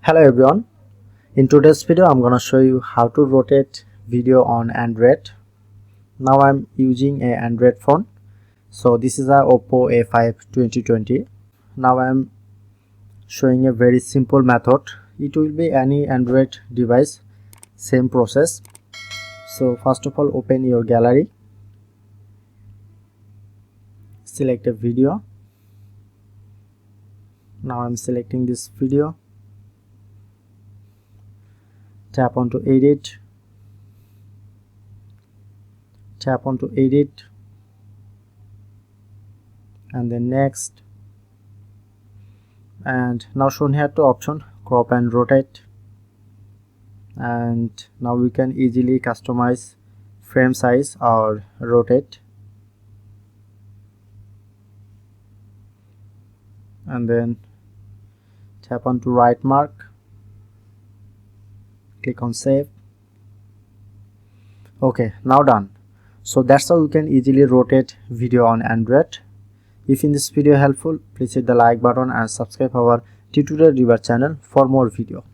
Hello everyone, in today's video I'm gonna show you how to rotate video on Android. Now I'm using a Android phone, so this is a Oppo A5 2020. Now I'm showing a very simple method. It will be any Android device, same process. So first of all, open your gallery, select a video. Now I'm selecting this video, tap onto edit, and then next, and now shown here two options, crop and rotate. And now we can easily customize frame size or rotate, and then tap onto right mark, click on save. Okay, now done. So that's how you can easily rotate video on Android. If in this video helpful, please hit the like button and subscribe our tutorial review channel for more video.